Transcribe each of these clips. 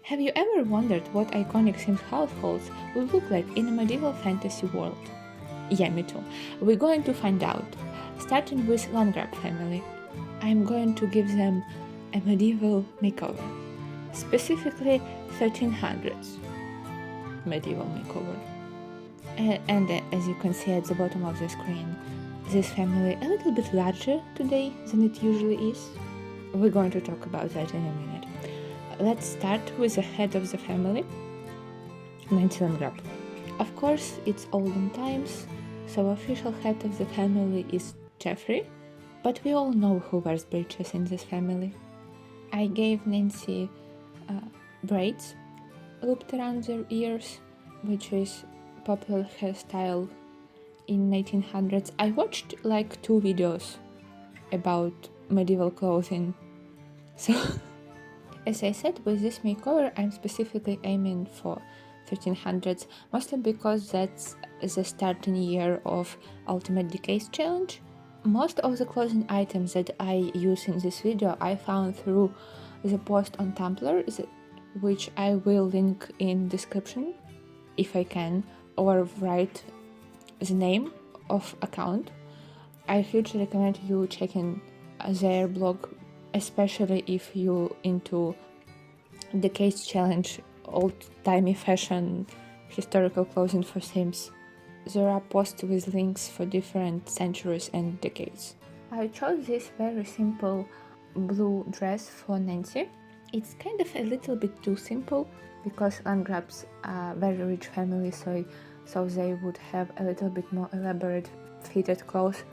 Have you ever wondered what iconic Sims households would look like in a medieval fantasy world? Yeah, me too. We're going to find out. Starting with Landgraab family. I'm going to give them a medieval makeover. Specifically 1300s medieval makeover. And as you can see at the bottom of the screen, this family a little bit larger today than it usually is. We're going to talk about that in a minute. Let's start with the head of the family, Nancy Landgraab. Of course, it's olden times, so official head of the family is Geoffrey, but we all know who wears breeches in this family. I gave Nancy braids looped around their ears, which is popular hairstyle in 1900s. I watched like 2 videos about medieval clothing. So, as I said, with this makeover, I'm specifically aiming for 1300s, mostly because that's the starting year of Ultimate Decays challenge. Most of the clothing items that I use in this video I found through the post on Tumblr, which I will link in description if I can, or write the name of account. I hugely recommend you checking their blog, especially if you into Decays challenge, old-timey fashion, historical clothing for Sims. There are posts with links for different centuries and decades. I chose this very simple blue dress for Nancy. It's kind of a little bit too simple because Landgraabs are a very rich family, so they would have a little bit more elaborate fitted clothes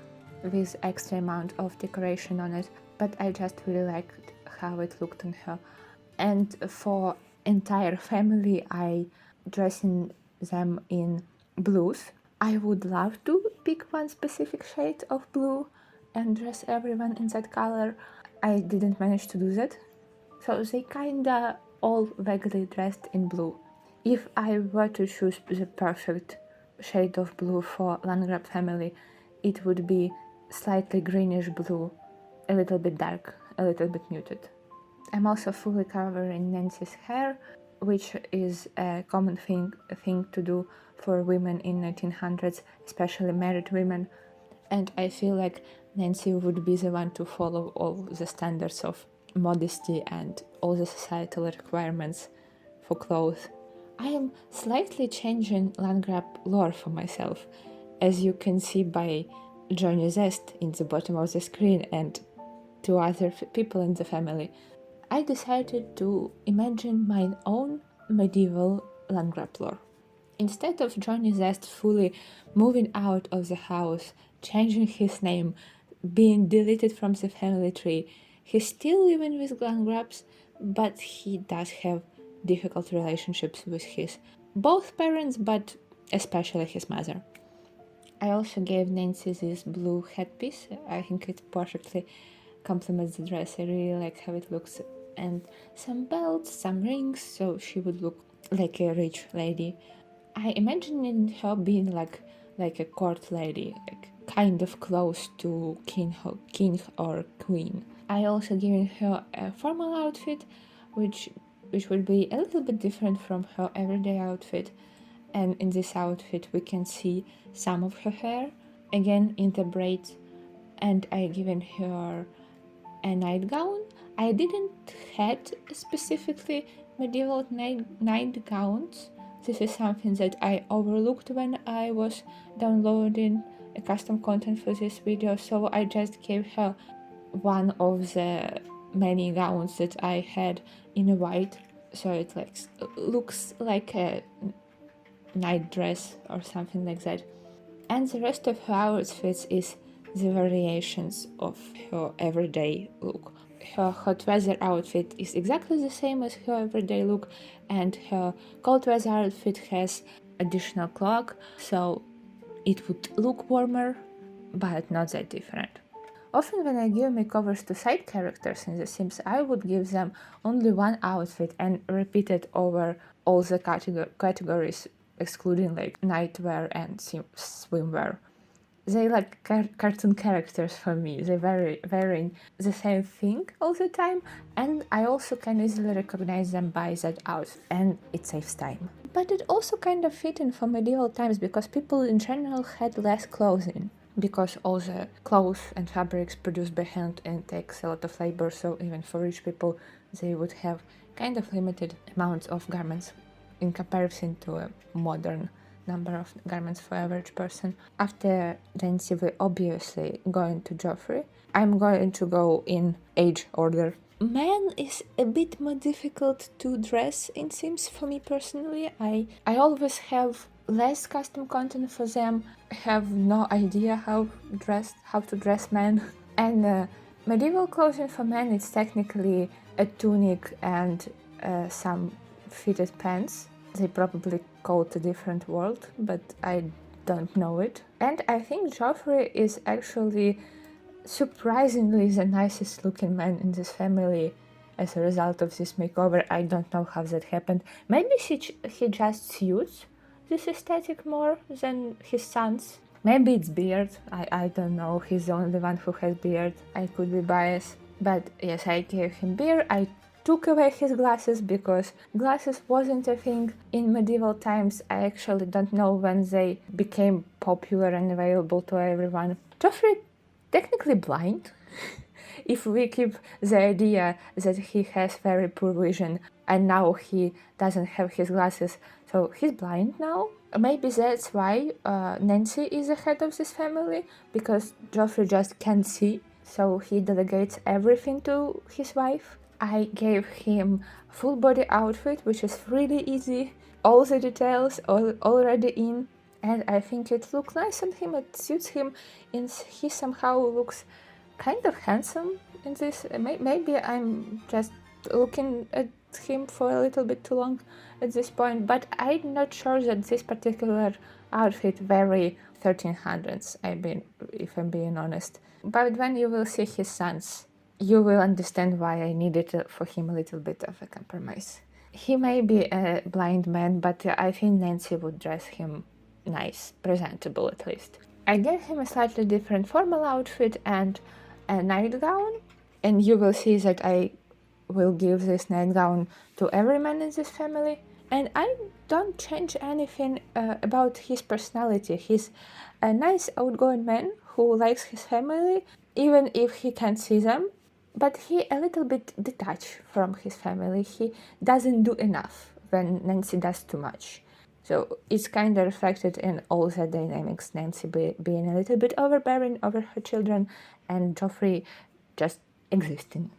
with extra amount of decoration on it, but I just really liked how it looked on her. And for entire family, I dressing them in blues. I would love to pick one specific shade of blue and dress everyone in that color. I didn't manage to do that, so they kinda all vaguely dressed in blue. If I were to choose the perfect shade of blue for Landgraab family, it would be slightly greenish blue, a little bit dark, a little bit muted. I'm also fully covering Nancy's hair, which is a common thing to do for women in 1900s, especially married women, and I feel like Nancy would be the one to follow all the standards of modesty and all the societal requirements for clothes. I am slightly changing Landgraab lore for myself, as you can see by Johnny Zest in the bottom of the screen and 2 other people in the family. I decided to imagine my own medieval Landgraab lore. Instead of Johnny Zest fully moving out of the house, changing his name, being deleted from the family tree, he's still living with Landgraabs, but he does have difficult relationships with his both parents, but especially his mother. I also gave Nancy this blue headpiece. I think it perfectly complements the dress. I really like how it looks. And some belts, some rings, so she would look like a rich lady. I imagine her being like a court lady, like kind of close to king or queen. I also given her a formal outfit, which would be a little bit different from her everyday outfit. And in this outfit we can see some of her hair, again in the braids, and I given her a nightgown. I didn't had specifically medieval nightgowns. This is something that I overlooked when I was downloading a custom content for this video, so I just gave her one of the many gowns that I had in white, so it looks like a night dress or something like that. And the rest of her outfits is the variations of her everyday look. Her hot weather outfit is exactly the same as her everyday look, and her cold weather outfit has additional cloak, so it would look warmer, but not that different. Often when I give makeovers to side characters in The Sims, I would give them only one outfit and repeat it over all the categories, excluding like nightwear and swimwear. they like cartoon characters for me. They wearing the same thing all the time, and I also can easily recognize them by that outfit, and it saves time. But it also kind of fit in for medieval times because people in general had less clothing, because all the clothes and fabrics produced by hand and takes a lot of labor, so even for rich people they would have kind of limited amounts of garments in comparison to a modern number of garments for average person. After Nancy, we obviously going to Geoffrey. I'm going to go in age order. Man is a bit more difficult to dress, it seems, for me personally. I always have less custom content for them, have no idea how to dress men. And medieval clothing for men is technically a tunic and some fitted pants. They probably call it a different word, but I don't know it. And I think Geoffrey is actually surprisingly the nicest looking man in this family as a result of this makeover. I don't know how that happened. Maybe he just suits this aesthetic more than his sons. Maybe it's beard. I don't know. He's the only one who has beard. I could be biased. But yes, I gave him beard. I took away his glasses because glasses wasn't a thing in medieval times. I actually don't know when they became popular and available to everyone. Geoffrey technically blind. If we keep the idea that he has very poor vision and now he doesn't have his glasses, so he's blind now. Maybe that's why Nancy is the head of this family, because Geoffrey just can't see, so he delegates everything to his wife. I gave him full body outfit, which is really easy. All the details already in, and I think it looks nice on him. It suits him, and he somehow looks kind of handsome in this. Maybe I'm just looking at him for a little bit too long at this point, but I'm not sure that this particular outfit very 1300s, if I'm being honest. But when you will see his sons, you will understand why I needed for him a little bit of a compromise. He may be a blind man, but I think Nancy would dress him nice, presentable at least. I gave him a slightly different formal outfit and a nightgown, and you will see that I will give this nightgown to every man in this family. And I don't change anything about his personality. He's a nice outgoing man who likes his family, even if he can't see them. But he a little bit detached from his family. He doesn't do enough when Nancy does too much. So it's kind of reflected in all the dynamics. Nancy being a little bit overbearing over her children and Geoffrey just existing.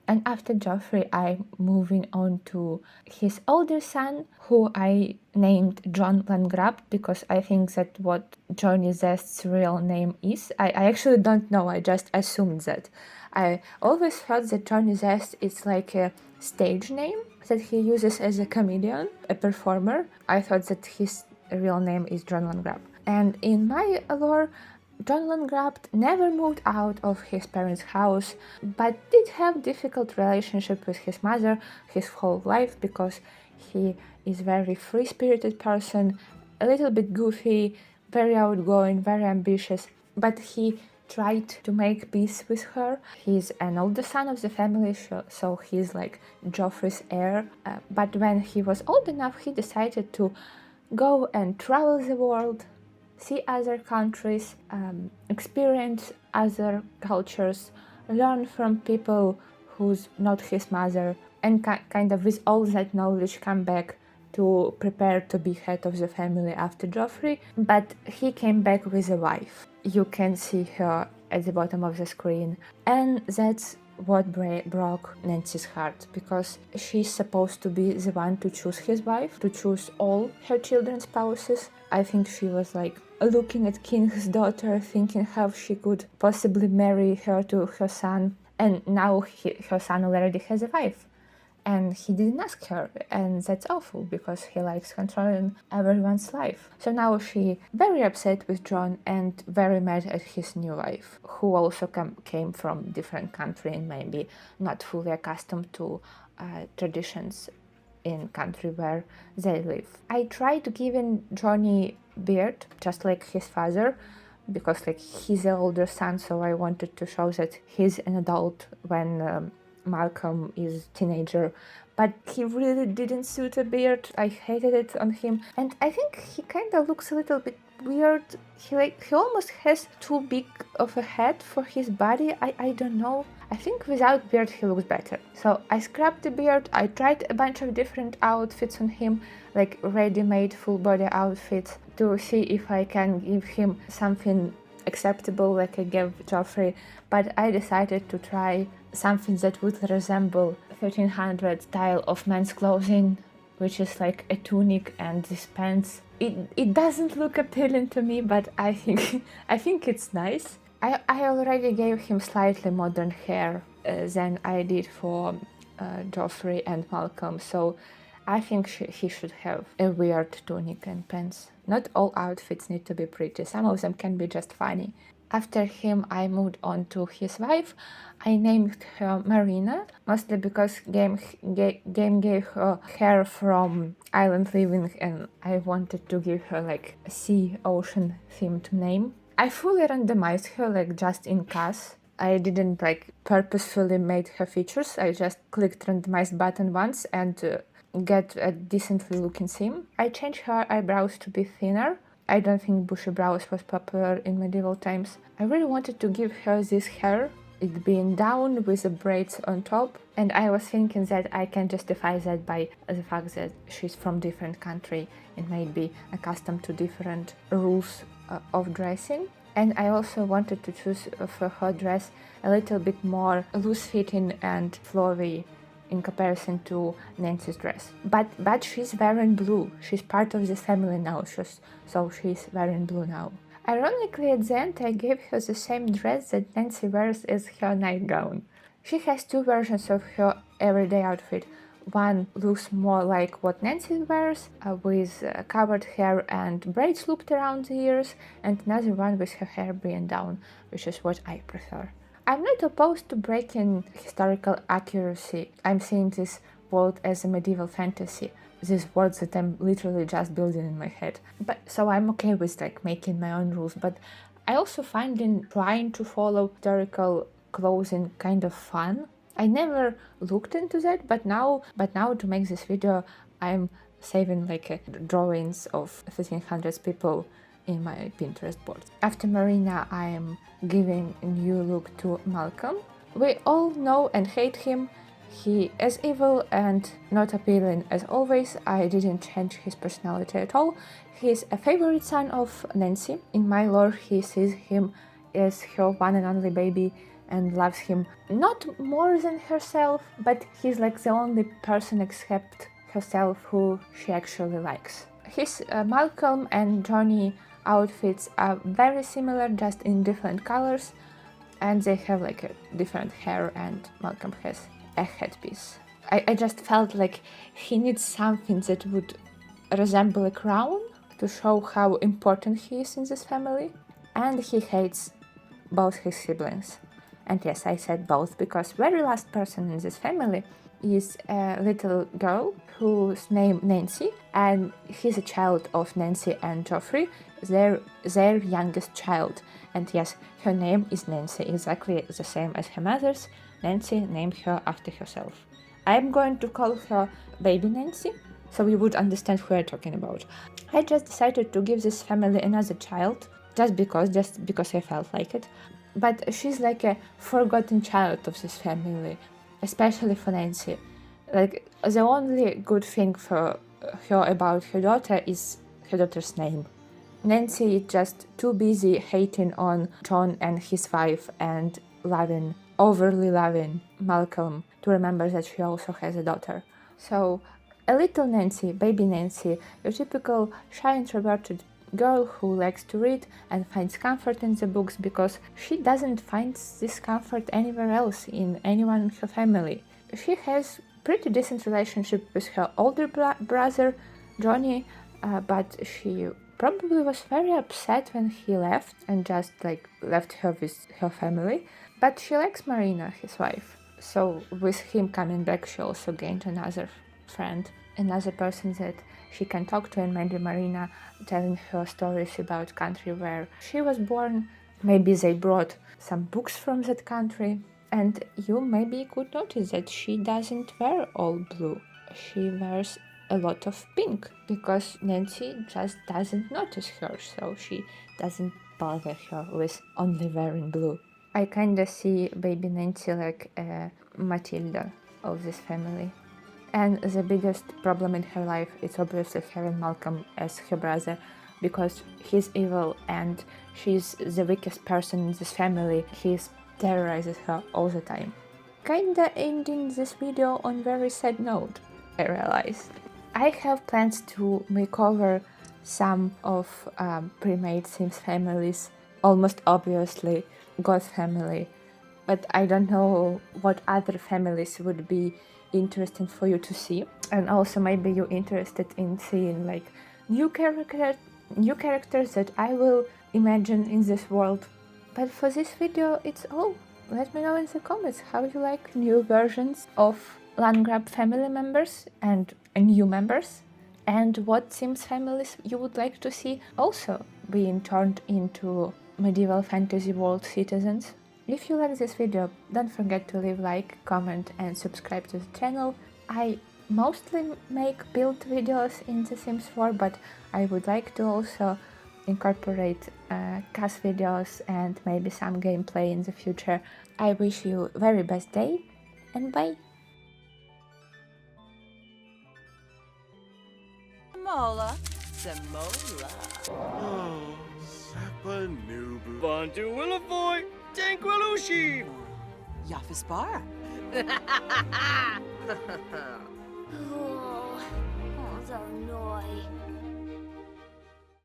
And after Geoffrey, I'm moving on to his older son, who I named John Landgraab, because I think that what Johnny Zest's real name is. I actually don't know, I just assumed that. I always thought that Johnny Zest is like a stage name that he uses as a comedian, a performer. I thought that his real name is John Landgraab. And in my lore, John Landgraab never moved out of his parents' house, but did have difficult relationship with his mother his whole life, because he is very free-spirited person, a little bit goofy, very outgoing, very ambitious, but he tried to make peace with her. He's an older son of the family, so he's like Geoffrey's heir, but when he was old enough, he decided to go and travel the world, see other countries, experience other cultures, learn from people who's not his mother, and kind of with all that knowledge come back to prepare to be head of the family after Geoffrey. But he came back with a wife. You can see her at the bottom of the screen, and that's what broke Nancy's heart, because she's supposed to be the one to choose his wife, to choose all her children's spouses. I think she was like looking at King's daughter, thinking how she could possibly marry her to her son, and now her son already has a wife. And he didn't ask her, and that's awful, because he likes controlling everyone's life. So now she very upset with John and very mad at his new wife, who also came from different country and maybe not fully accustomed to traditions in country where they live. I tried giving Johnny beard, just like his father, because like he's the older son, so I wanted to show that he's an adult when Malcolm is teenager. But he really didn't suit a beard. I hated it on him, and I think he kind of looks a little bit weird. He almost has too big of a head for his body. I don't know. I think without beard he looks better. So I scrapped the beard. I tried a bunch of different outfits on him, like ready-made full body outfits, to see if I can give him something acceptable like I gave Geoffrey, but I decided to try something that would resemble 1300 style of men's clothing, which is like a tunic and these pants. It doesn't look appealing to me, but I think it's nice. I already gave him slightly modern hair than I did for Geoffrey and Malcolm, so I think he should have a weird tunic and pants. Not all outfits need to be pretty, some of them can be just funny. After him, I moved on to his wife. I named her Marina, mostly because game gave her hair from Island Living, and I wanted to give her like a sea ocean themed name. I fully randomized her like just in case. I didn't like purposefully made her features. I just clicked randomize button once and get a decently looking theme. I changed her eyebrows to be thinner. I don't think bushy brows was popular in medieval times. I really wanted to give her this hair, it being down with the braids on top, and I was thinking that I can justify that by the fact that she's from different country and might be accustomed to different rules of dressing. And I also wanted to choose for her dress a little bit more loose-fitting and flowy in comparison to Nancy's dress. But she's wearing blue. She's part of this family now, so she's wearing blue now. Ironically, at the end, I gave her the same dress that Nancy wears as her nightgown. She has two versions of her everyday outfit. One looks more like what Nancy wears, with covered hair and braids looped around the ears, and another one with her hair being down, which is what I prefer. I'm not opposed to breaking historical accuracy. I'm seeing this world as a medieval fantasy, these words that I'm literally just building in my head. But so I'm okay with like making my own rules, but I also find in trying to follow historical clothing kind of fun. I never looked into that, but now to make this video, I'm saving like drawings of 1300s people in my Pinterest board. After Marina, I am giving a new look to Malcolm. We all know and hate him. He is evil and not appealing as always. I didn't change his personality at all. He's a favorite son of Nancy. In my lore, he sees him as her one and only baby and loves him not more than herself, but he's like the only person except herself who she actually likes. His Malcolm and Johnny outfits are very similar, just in different colors, and they have like a different hair, and Malcolm has a headpiece. I just felt like he needs something that would resemble a crown to show how important he is in this family, and he hates both his siblings. And yes, I said both because very last person in this family is a little girl whose name Nancy, and he's a child of Nancy and Geoffrey, their youngest child. And yes, her name is Nancy, exactly the same as her mother's. Nancy named her after herself. I'm going to call her baby Nancy, so you would understand who I'm talking about. I just decided to give this family another child, just because I felt like it. But she's like a forgotten child of this family, especially for Nancy. Like, the only good thing for her about her daughter is her daughter's name. Nancy is just too busy hating on John and his wife and overly loving Malcolm to remember that she also has a daughter. So, a little Nancy, baby Nancy, your typical shy introverted girl who likes to read and finds comfort in the books because she doesn't find this comfort anywhere else in anyone in her family. She has pretty decent relationship with her older brother, Johnny, but she probably was very upset when he left and just left her with her family. But she likes Marina, his wife. So with him coming back, she also gained another friend, another person that she can talk to, and maybe Marina telling her stories about country where she was born. Maybe they brought some books from that country, and you maybe could notice that she doesn't wear all blue. She wears a lot of pink because Nancy just doesn't notice her, so she doesn't bother her with only wearing blue. I kinda see baby Nancy like a Matilda of this family. And the biggest problem in her life is obviously having Malcolm as her brother, because he's evil and she's the weakest person in this family. He terrorizes her all the time. Kinda ending this video on very sad note, I realize. I have plans to make over some of pre-made Sims families, almost obviously Goth family, but I don't know what other families would be interesting for you to see. And also maybe you're interested in seeing like new characters that I will imagine in this world. But for this video it's all. Let me know in the comments how you like new versions of Landgraab family members and new members, and what Sims families you would like to see also being turned into medieval fantasy world citizens. If you like this video, don't forget to leave like, comment and subscribe to the channel. I mostly make build videos in The Sims 4, but I would like to also incorporate cast videos and maybe some gameplay in the future. I wish you very best day and bye! Mola, Samola. Oh, Sapanubu. Bantu Willavoy, Tanquilushi. Yafispara. Oh, Zarnoi.